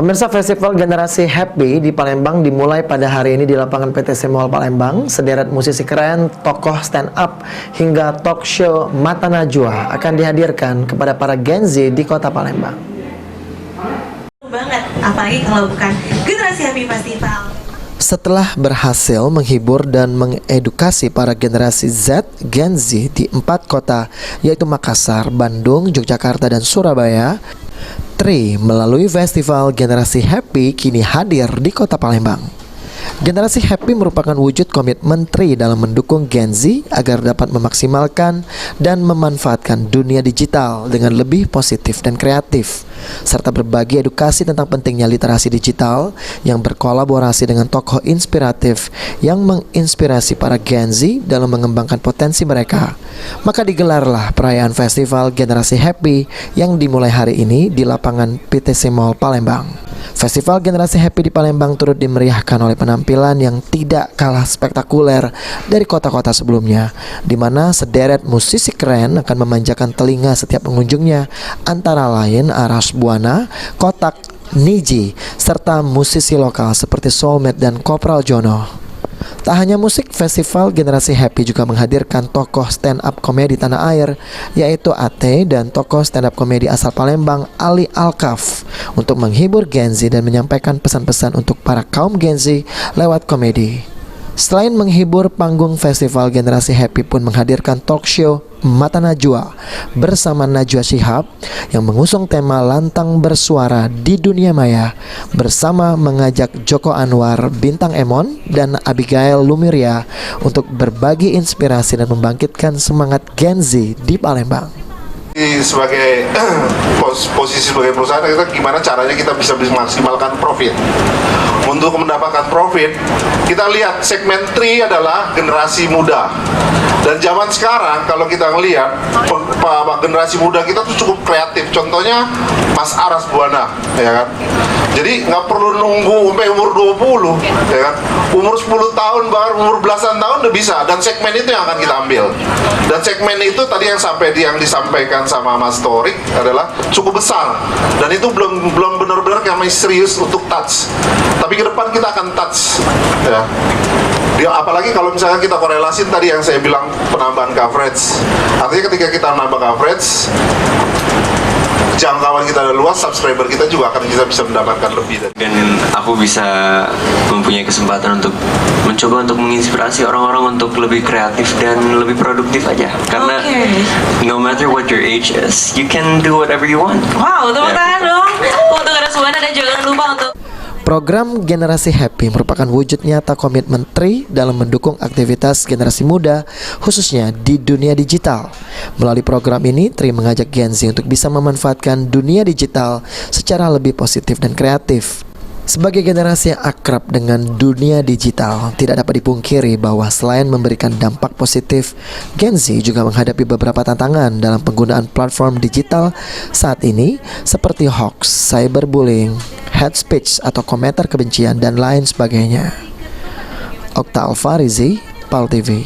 Pemirsa, Festival Generasi Happy di Palembang dimulai pada hari ini di lapangan PTC Mall Palembang. Sederet musisi keren, tokoh stand up, hingga talk show Mata Najwa akan dihadirkan kepada para Gen Z di kota Palembang. Banget, apalagi kalau bukan Generasi Happy Festival. Setelah berhasil menghibur dan mengedukasi para generasi Z, Gen Z di 4 kota, yaitu Makassar, Bandung, Yogyakarta, dan Surabaya, Tri melalui Festival Generasi Happy kini hadir di kota Palembang. Generasi Happy merupakan wujud komitmen Tri dalam mendukung Gen Z agar dapat memaksimalkan dan memanfaatkan dunia digital dengan lebih positif dan kreatif, serta berbagi edukasi tentang pentingnya literasi digital yang berkolaborasi dengan tokoh inspiratif yang menginspirasi para Gen Z dalam mengembangkan potensi mereka. Maka digelarlah perayaan Festival Generasi Happy yang dimulai hari ini di lapangan PTC Mall Palembang. Festival Generasi Happy di Palembang turut dimeriahkan oleh penampilan yang tidak kalah spektakuler dari kota-kota sebelumnya, di mana sederet musisi keren akan memanjakan telinga setiap pengunjungnya, antara lain Aras Buana, Kotak, Niji, serta musisi lokal seperti Soulmate dan Kopral Jono. Tak hanya musik, Festival Generasi Happy juga menghadirkan tokoh stand-up komedi tanah air, yaitu Ate dan tokoh stand-up komedi asal Palembang Ali Alkaf, untuk menghibur Gen Z dan menyampaikan pesan-pesan untuk para kaum Gen Z lewat komedi. Selain menghibur, panggung Festival Generasi Happy pun menghadirkan talk show Mata Najwa bersama Najwa Shihab yang mengusung tema lantang bersuara di dunia maya, bersama mengajak Joko Anwar, Bintang Emon, dan Abigail Lumiria untuk berbagi inspirasi dan membangkitkan semangat Gen Z di Palembang. Sebagai posisi sebagai perusahaan, kita gimana caranya kita bisa memaksimalkan profit. Untuk mendapatkan profit, kita lihat segmen Tri adalah generasi muda. Dan zaman sekarang kalau kita ngelihat generasi muda kita tuh cukup kreatif. Contohnya Mas Aras Buana, ya kan. Jadi nggak perlu nunggu sampai umur 20, ya kan. Umur 10 tahun, bahkan umur belasan tahun udah bisa. Dan segmen itu yang akan kita ambil. Dan segmen itu tadi yang disampaikan sama Mas Torik adalah cukup besar. Dan itu belum benar-benar kami serius untuk touch. Tapi ke depan kita akan touch, ya. Apalagi kalau misalnya kita korelasin tadi yang saya bilang penambahan coverage. Artinya ketika kita nambah coverage, jangkauan kita luas, subscriber kita juga akan kita bisa mendapatkan lebih. Dan aku bisa mempunyai kesempatan untuk mencoba untuk menginspirasi orang-orang untuk lebih kreatif dan lebih produktif aja. Karena no matter what your age is, you can do whatever you want. Wow, tepuk tangan dong untuk Aras Buana, dan jangan lupa untuk Program Generasi Happy merupakan wujud nyata komitmen Tri dalam mendukung aktivitas generasi muda, khususnya di dunia digital. Melalui program ini, Tri mengajak Gen Z untuk bisa memanfaatkan dunia digital secara lebih positif dan kreatif. Sebagai generasi yang akrab dengan dunia digital, tidak dapat dipungkiri bahwa selain memberikan dampak positif, Gen Z juga menghadapi beberapa tantangan dalam penggunaan platform digital saat ini, seperti hoax, cyberbullying, hate speech atau komentar kebencian, dan lain sebagainya. Okta Alfarizi, PAL TV.